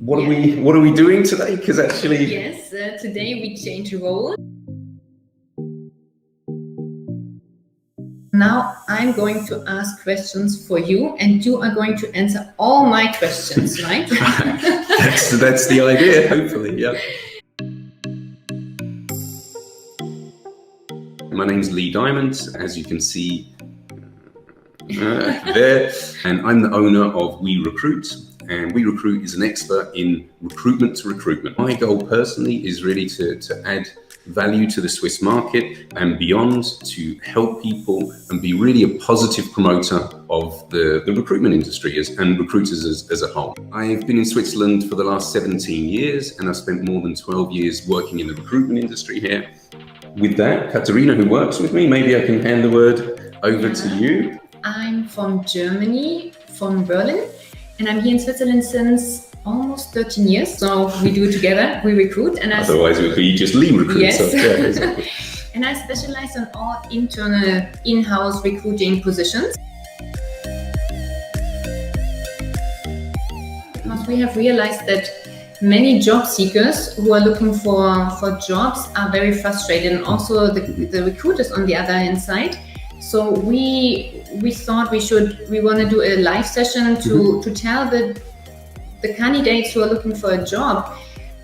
What are we doing today? Because actually, yes, today we change roles. Now I'm going to ask questions for you, and you are going to answer all my questions, right? that's the idea. Hopefully, yeah. My name's Lee Diamond, as you can see there, and I'm the owner of We Recruit. And We Recruit is an expert in recruitment to recruitment. My goal personally is really to add value to the Swiss market and beyond, to help people and be really a positive promoter of the recruitment industry and recruiters as a whole. I've been in Switzerland for the last 17 years, and I've spent more than 12 years working in the recruitment industry here. With that, Katharina, who works with me, maybe I can hand the word over to you. I'm from Germany, from Berlin, and I'm here in Switzerland since almost 13 years. So we do it together, We Recruit. And otherwise it would be just Lee Recruit. Yes. So, yeah, exactly. And I specialize on all internal in-house recruiting positions. Because we have realized that many job seekers who are looking for jobs are very frustrated, and also the recruiters on the other hand side. So we thought we want to do a live session to tell the candidates who are looking for a job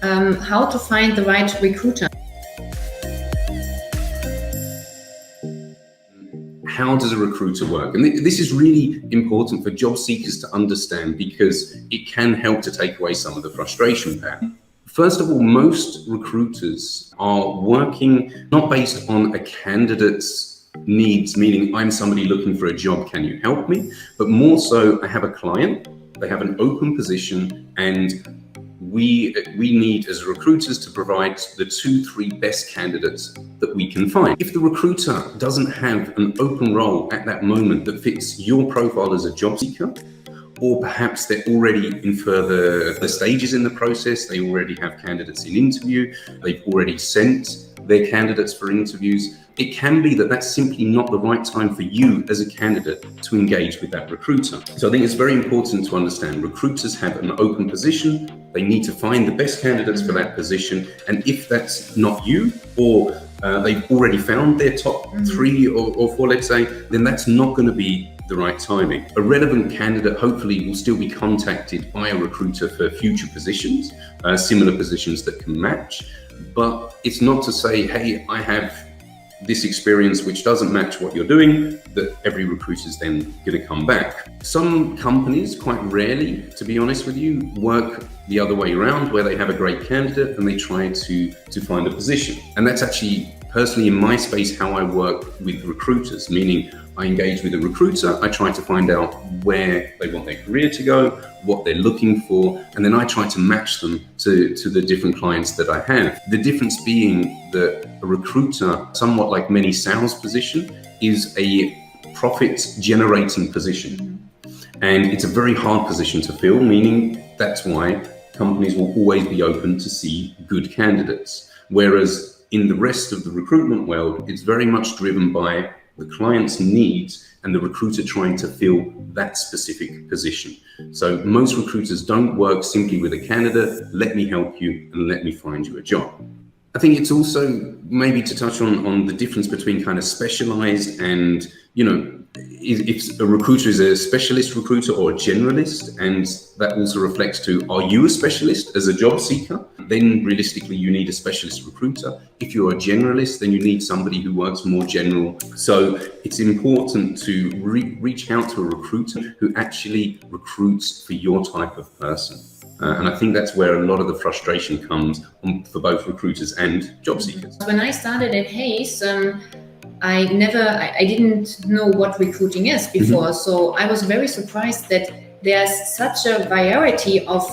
how to find the right recruiter. How does a recruiter work? And this is really important for job seekers to understand, because it can help to take away some of the frustration there. First of all, most recruiters are working not based on a candidate's needs, meaning I'm somebody looking for a job, can you help me? But more so, I have a client, they have an open position, and we need as recruiters to provide the 2-3 best candidates that we can find. If the recruiter doesn't have an open role at that moment that fits your profile as a job seeker, or perhaps they're already in further stages in the process, they already have candidates in interview, they've already sent their candidates for interviews, it can be that that's simply not the right time for you as a candidate to engage with that recruiter. So I think it's very important to understand recruiters have an open position, they need to find the best candidates for that position, and if that's not you, or they've already found their top 3 or 4, let's say, then that's not going to be the right timing. A relevant candidate hopefully will still be contacted by a recruiter for future positions, similar positions that can match, but it's not to say, hey, I have this experience which doesn't match what you're doing, that every recruiter is then going to come back. Some companies, quite rarely, to be honest with you, work the other way around, where they have a great candidate and they try to find a position. And that's actually, personally in my space, how I work with recruiters, meaning I engage with a recruiter, I try to find out where they want their career to go, what they're looking for, and then I try to match them to the different clients that I have. The difference being that a recruiter, somewhat like many sales position, is a profit generating position. And it's a very hard position to fill, meaning that's why companies will always be open to see good candidates. Whereas in the rest of the recruitment world, it's very much driven by the client's needs and the recruiter trying to fill that specific position. So most recruiters don't work simply with a candidate, let me help you and let me find you a job. I think it's also maybe to touch on the difference between kind of specialized and, if a recruiter is a specialist recruiter or a generalist, and that also reflects to, are you a specialist as a job seeker? Then realistically, you need a specialist recruiter. If you're a generalist, then you need somebody who works more general. So it's important to reach out to a recruiter who actually recruits for your type of person. And I think that's where a lot of the frustration comes for both recruiters and job seekers. When I started at Hayes, I didn't know what recruiting is before. So I was very surprised that there's such a variety of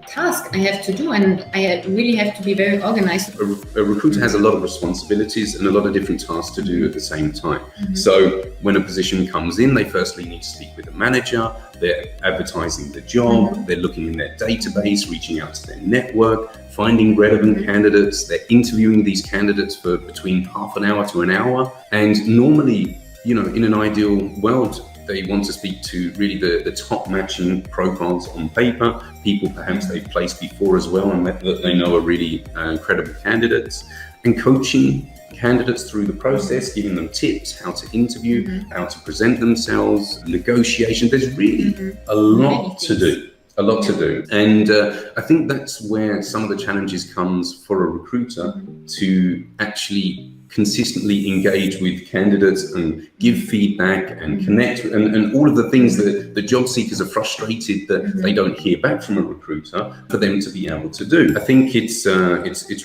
tasks I have to do, and I really have to be very organized. A recruiter has a lot of responsibilities and a lot of different tasks to do at the same time. So when a position comes in, they firstly need to speak with a manager, they're advertising the job, they're looking in their database, reaching out to their network, finding relevant candidates, they're interviewing these candidates for between half an hour to an hour. And normally, in an ideal world, they want to speak to really the top matching profiles on paper, people perhaps they've placed before as well and that they know are really credible candidates, and coaching candidates through the process, giving them tips, how to interview, how to present themselves, negotiation. There's really a lot to do. A lot to do. And I think that's where some of the challenges comes for a recruiter to actually consistently engage with candidates and give feedback and connect and all of the things that the job seekers are frustrated that they don't hear back from a recruiter, for them to be able to do. I think it's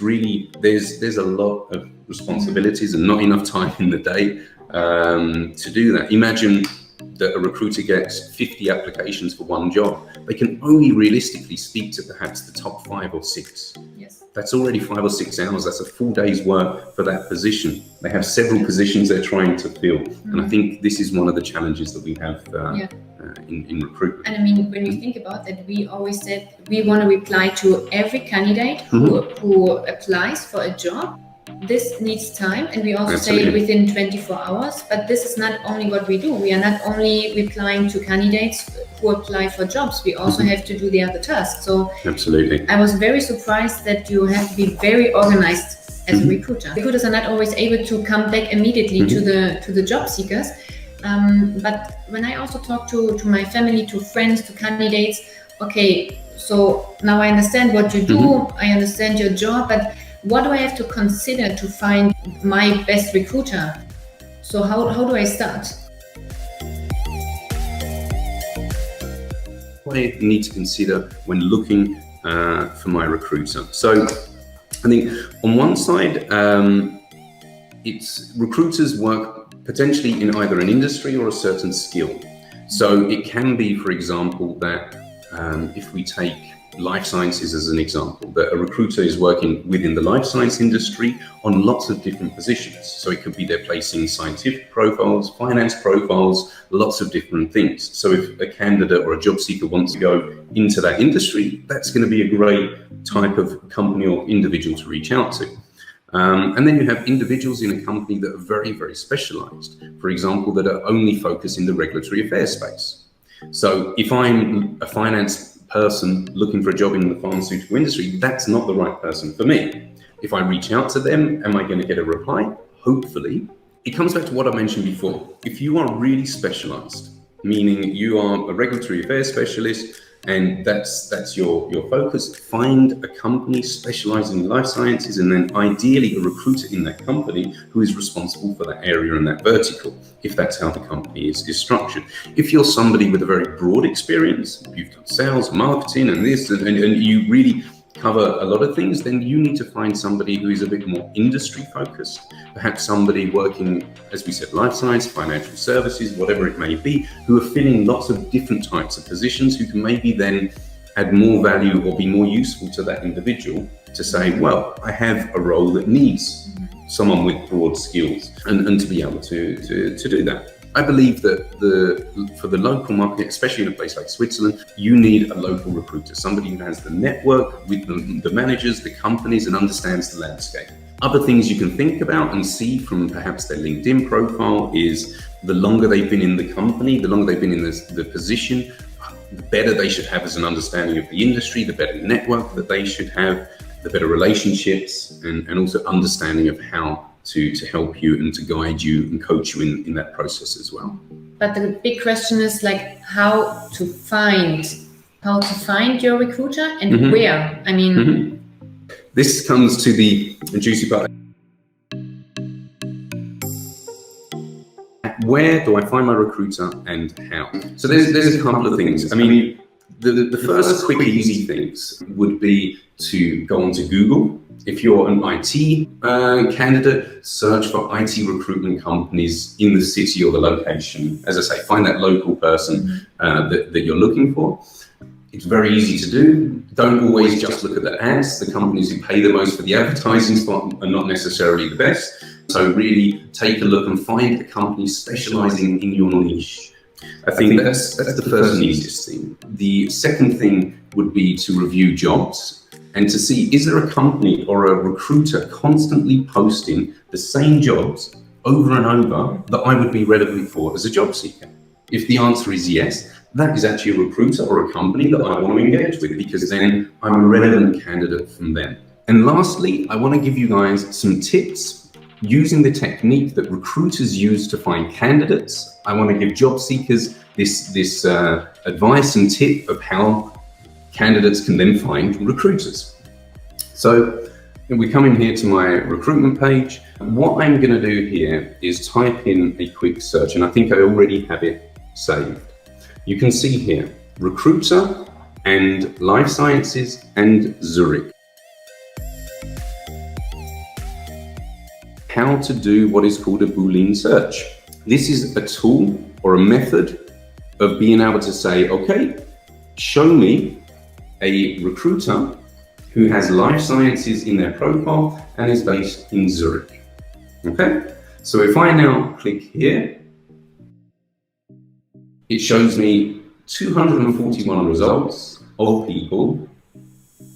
really, there's a lot of responsibilities and not enough time in the day to do that. Imagine that a recruiter gets 50 applications for one job. They can only realistically speak to perhaps the top 5 or 6. Yes. That's already 5 or 6 hours. That's a full day's work for that position. They have several positions they're trying to fill. And I think this is one of the challenges that we have in recruitment. And I mean, when you think about that, we always said we want to reply to every candidate who applies for a job. This needs time, and we also say within 24 hours, but this is not only what we do. We are not only replying to candidates who apply for jobs, we also have to do the other tasks. So absolutely, I was very surprised that you have to be very organized as a recruiter. Recruiters are not always able to come back immediately to the job seekers. But when I also talk to my family, to friends, to candidates, okay, so now I understand what you do, I understand your job, but what do I have to consider to find my best recruiter? So how do I start? What I need to consider when looking for my recruiter. So I think on one side, it's recruiters work potentially in either an industry or a certain skill. So it can be, for example, that if we take life sciences as an example, that a recruiter is working within the life science industry on lots of different positions. So it could be they're placing scientific profiles, finance profiles, lots of different things. So if a candidate or a job seeker wants to go into that industry, that's going to be a great type of company or individual to reach out to. And then you have individuals in a company that are very, very specialized. For example, that are only focused in the regulatory affairs space. So if I'm a finance person looking for a job in the pharmaceutical industry, that's not the right person for me. If I reach out to them, am I going to get a reply? Hopefully. It comes back to what I mentioned before. If you are really specialized, meaning you are a regulatory affairs specialist and that's your focus, find a company specializing in life sciences and then ideally a recruiter in that company who is responsible for that area and that vertical, if that's how the company is structured. If you're somebody with a very broad experience, you've done sales, marketing and this, and you really cover a lot of things, then you need to find somebody who is a bit more industry focused, perhaps somebody working, as we said, life science, financial services, whatever it may be, who are filling lots of different types of positions, who can maybe then add more value or be more useful to that individual to say, well, I have a role that needs someone with broad skills and to be able to do that. I believe that for the local market, especially in a place like Switzerland, you need a local recruiter, somebody who has the network with the managers, the companies, and understands the landscape. Other things you can think about and see from perhaps their LinkedIn profile is the longer they've been in the company, the longer they've been in the position, the better they should have as an understanding of the industry, the better network that they should have, the better relationships, and also understanding of how to help you and to guide you and coach you in that process as well. But the big question is like how to find your recruiter and where. I mean, this comes to the juicy part. Where do I find my recruiter and how? So there's a couple of things. I mean, the first quick easy things would be to go onto Google. If you're an IT candidate, search for IT recruitment companies in the city or the location. As I say, find that local person that you're looking for. It's very easy to do. Don't always just look at the ads. The companies who pay the most for the advertising spot are not necessarily the best. So really take a look and find a company specializing in your niche. I think that's the first and easiest thing. The second thing would be to review jobs and to see, is there a company or a recruiter constantly posting the same jobs over and over that I would be relevant for as a job seeker? If the answer is yes, that is actually a recruiter or a company that I want to engage with, because then I'm a relevant candidate from them. And lastly, I want to give you guys some tips using the technique that recruiters use to find candidates. I want to give job seekers this advice and tip of how candidates can then find recruiters. So we come in here to my recruitment page. What I'm going to do here is type in a quick search, and I think I already have it saved. You can see here, recruiter and life sciences and Zurich. How to do what is called a Boolean search. This is a tool or a method of being able to say, okay, show me a recruiter who has life sciences in their profile and is based in Zurich. Okay, so if I now click here, it shows me 241 results of people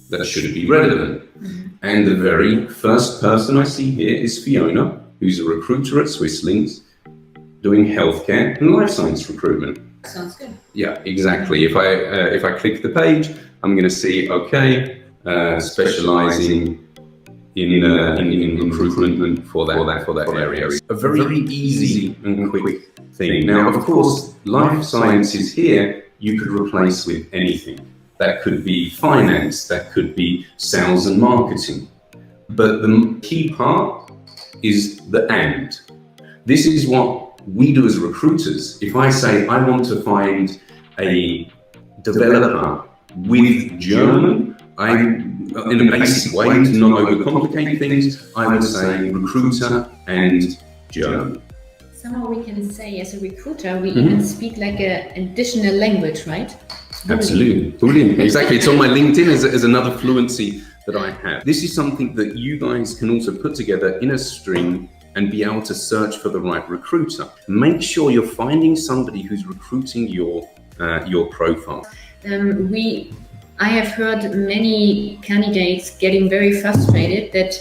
that should be relevant. And the very first person I see here is Fiona, who's a recruiter at Swisslinks, doing healthcare and life science recruitment. Sounds good. Yeah, exactly. If I click the page, I'm going to see, okay, specializing in recruitment for that area. A very easy and quick thing. Now, of course, life sciences here you could replace with anything. That could be finance, that could be sales and marketing. But the key part is the and. This is what we do as recruiters. If I say I want to find a developer with German, in a basic way to not overcomplicate things, I would say recruiter and German. Somehow we can say as a recruiter, we even speak like an additional language, right? Absolutely, brilliant. Exactly. It's on my LinkedIn as another fluency that I have. This is something that you guys can also put together in a string and be able to search for the right recruiter. Make sure you're finding somebody who's recruiting your profile. I have heard many candidates getting very frustrated that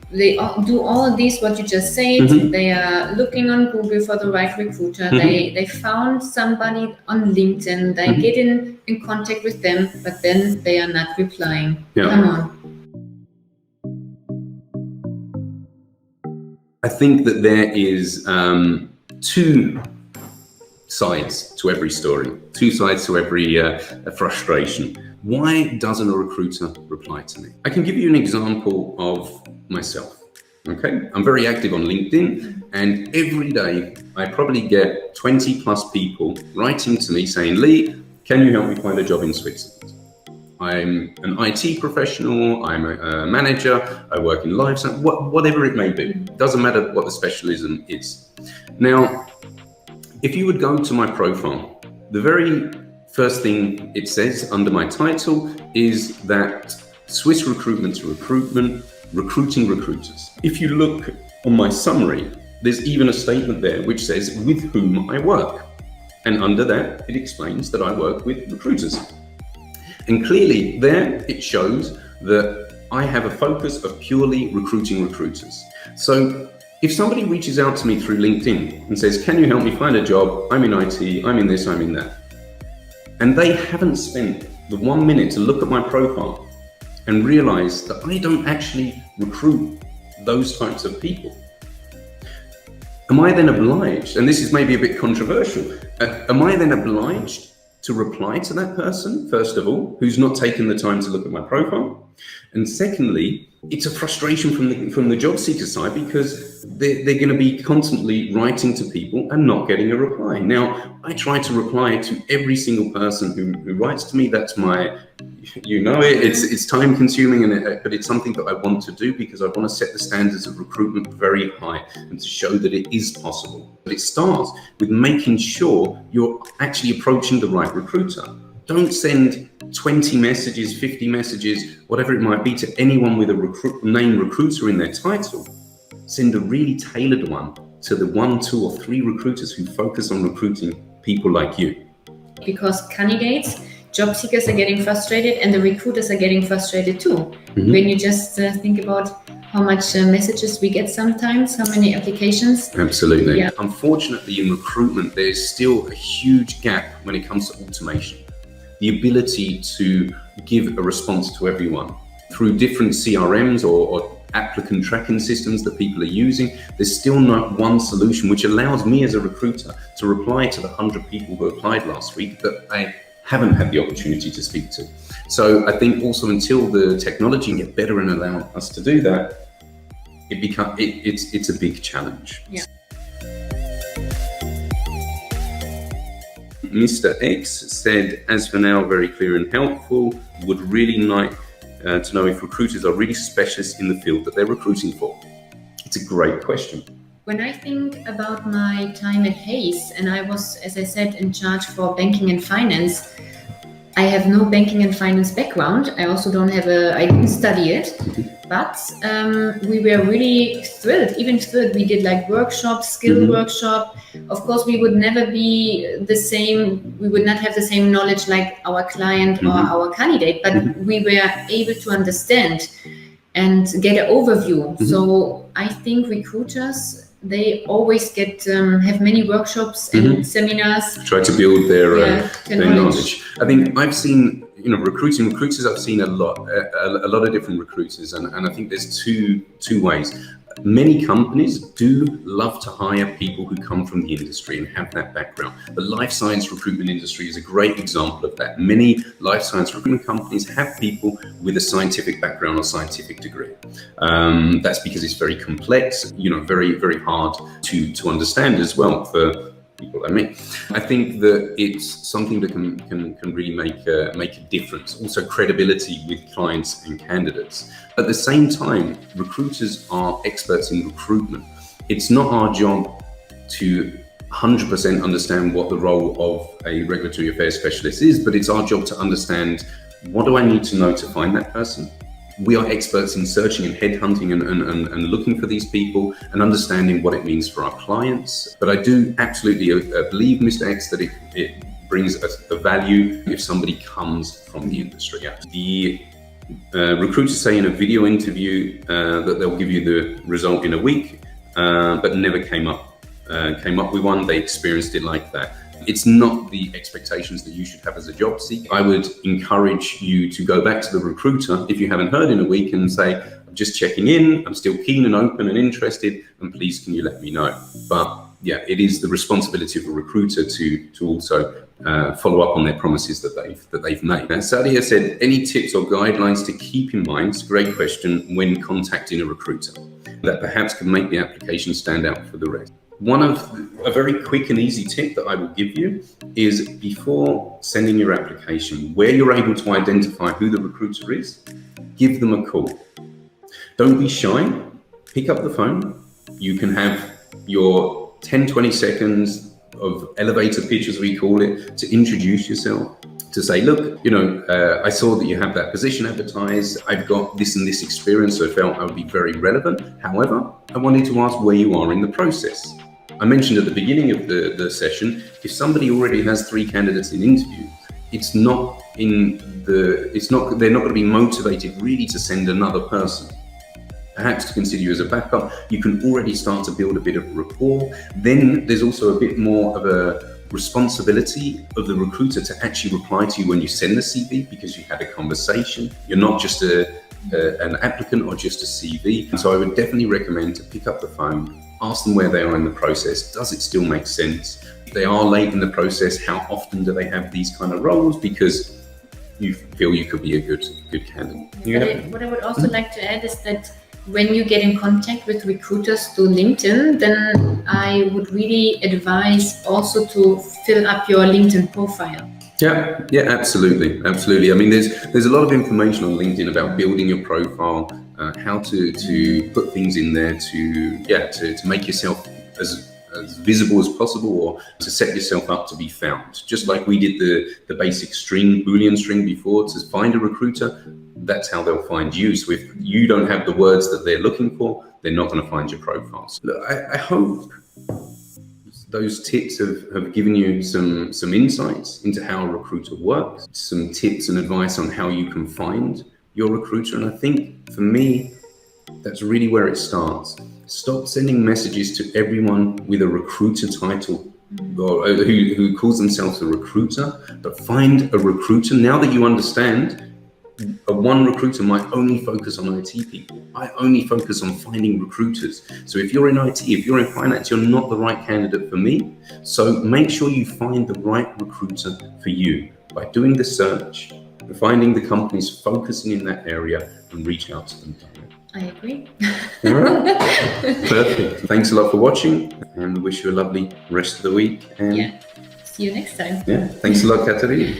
they do all of this, what you just said. They are looking on Google for the right recruiter. They found somebody on LinkedIn. They get in contact with them, but then they are not replying. Yeah. Come on. I think that there is two sides to every story, two sides to every frustration. Why doesn't a recruiter reply to me? I can give you an example of myself. Okay, I'm very active on LinkedIn, and every day I probably get 20 plus people writing to me saying, Lee, can you help me find a job in Switzerland? I'm an IT professional, I'm a manager, I work in life science, whatever it may be. Doesn't matter what the specialism is. Now, if you would go to my profile, the very first thing it says under my title is that Swiss Recruitment to Recruitment, recruiting recruiters. If you look on my summary, there's even a statement there which says with whom I work. And under that, it explains that I work with recruiters. And clearly there it shows that I have a focus of purely recruiting recruiters. So if somebody reaches out to me through LinkedIn and says, can you help me find a job? I'm in IT, I'm in this, I'm in that. And they haven't spent the 1 minute to look at my profile and realize that I don't actually recruit those types of people. Am I then obliged, and this is maybe a bit controversial, am I then obliged to reply to that person, first of all, who's not taken the time to look at my profile? And secondly, it's a frustration from the job seeker side, because they're going to be constantly writing to people and not getting a reply. Now, I try to reply to every single person who writes to me. That's my, it's time consuming, but it's something that I want to do because I want to set the standards of recruitment very high and to show that it is possible. But it starts with making sure you're actually approaching the right recruiter. Don't send 20 messages, 50 messages, whatever it might be, to anyone with a name recruiter in their title. Send a really tailored one to the 1, 2, or 3 recruiters who focus on recruiting people like you. Because candidates, job seekers are getting frustrated, and the recruiters are getting frustrated too. When you just think about how much messages we get sometimes, how many applications. Absolutely. Yeah. Unfortunately, in recruitment, there's still a huge gap when it comes to automation. The ability to give a response to everyone through different CRMs or applicant tracking systems that people are using. There's still not one solution which allows me as a recruiter to reply to the 100 people who applied last week that I haven't had the opportunity to speak to. So I think also until the technology can get better and allow us to do that, it's a big challenge. Yeah. Mr. X said, as for now, very clear and helpful. Would really like to know if recruiters are really specialists in the field that they're recruiting for. It's a great question. When I think about my time at Hayes, and I was, as I said, in charge for banking and finance, I have no banking and finance background. I also I didn't study it, but we were really thrilled. We did like workshops, skill workshop. Of course, we would never be the same. We would not have the same knowledge like our client or our candidate, but we were able to understand and get an overview. So I think recruiters, they always have many workshops and seminars. Try to build their knowledge. I think I've seen, recruiters. I've seen a lot of different recruiters, and I think there's two ways. Many companies do love to hire people who come from the industry and have that background. The life science recruitment industry is a great example of that. Many life science recruitment companies have people with a scientific background or scientific degree. That's because it's very complex, very, very hard to understand as well for people like me. I think that it's something that can really make a difference. Also, credibility with clients and candidates. At the same time, recruiters are experts in recruitment. It's not our job to 100% understand what the role of a regulatory affairs specialist is, but it's our job to understand, what do I need to know to find that person? We are experts in searching and headhunting and looking for these people and understanding what it means for our clients. But I do absolutely believe, Mr. X, that it brings a value if somebody comes from the industry. The recruiters say in a video interview that they'll give you the result in a week, but never came up with one. They experienced it like that. It's not the expectations that you should have as a job seeker. I would encourage you to go back to the recruiter if you haven't heard in a week and say, I'm just checking in, I'm still keen and open and interested, and please can you let me know? But yeah, it is the responsibility of a recruiter to also follow up on their promises that they've made. Now, Sadia said, any tips or guidelines to keep in mind, it's a great question, when contacting a recruiter that perhaps can make the application stand out for the rest? A very quick and easy tip that I will give you is, before sending your application, where you're able to identify who the recruiter is, give them a call. Don't be shy, pick up the phone. You can have your 10-20 seconds of elevator pitch, as we call it, to introduce yourself, to say, look, I saw that you have that position advertised. I've got this and this experience, so I felt I would be very relevant. However, I wanted to ask where you are in the process. I mentioned at the beginning of the session, if somebody already has 3 candidates in interview, they're not going to be motivated really to send another person. Perhaps to consider you as a backup, you can already start to build a bit of rapport. Then there's also a bit more of a responsibility of the recruiter to actually reply to you when you send the CV, because you had a conversation. You're not just an applicant or just a CV. And so I would definitely recommend to pick up the phone, ask them where they are in the process. Does it still make sense? If they are late in the process, how often do they have these kind of roles? Because you feel you could be a good candidate. What I would also like to add is that when you get in contact with recruiters through LinkedIn, then I would really advise also to fill up your LinkedIn profile. Yeah, absolutely. I mean, there's a lot of information on LinkedIn about building your profile, how to put things in there to make yourself as visible as possible, or to set yourself up to be found. Just like we did the basic Boolean string before to find a recruiter, that's how they'll find you. So if you don't have the words that they're looking for, they're not going to find your profiles. Look, I hope those tips have given you some insights into how a recruiter works, some tips and advice on how you can find your recruiter. And I think for me, That's really where it starts. Stop sending messages to everyone with a recruiter title or who calls themselves a recruiter, but find a recruiter. Now that you understand, one recruiter might only focus on IT people. I only focus on finding recruiters. So if you're in IT, if you're in finance, you're not the right candidate for me. So make sure you find the right recruiter for you by doing the search, finding the companies focusing in that area, and reach out to them. I agree. All right. Perfect. Thanks a lot for watching, and we wish you a lovely rest of the week. And Yeah. See you next time. yeah, thanks a lot, Katarina.